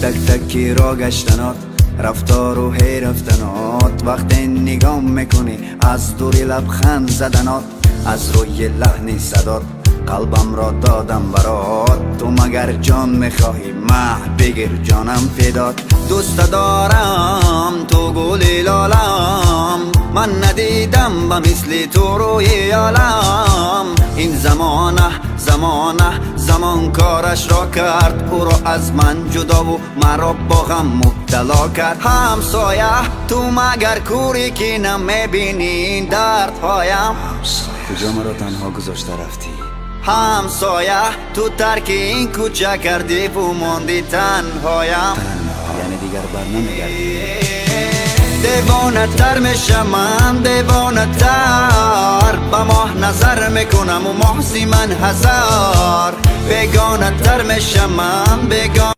تک تکی را گشتنات، رفتار و هی رفتنات، وقتی نگاه میکنی از دوری لبخند زدنات، از روی لحن صدات قلبم را دادم برات. تو مگر جان میخواهی مه بگیر جانم فدات. دوست دارم تو گل لالم، من ندیدم به مثل تو روی عالم. این زمان کارش را کرد، او را از من جدا و مرا با غم مبتلا کرد. همسایه تو مگر کوری که نمیبینی دردهایم؟ کجا مرا تنها گذاشته رفتی؟ همسایه تو ترک این کوچه کردی و ماندی تنهایم. یعنی دیگر بر نمیگردی؟ دیوانه تر میشم من، دیوانه تر، به ماه نظر میکنم و ماه زی من هزار. بیگانه تر میشم من، بیگانه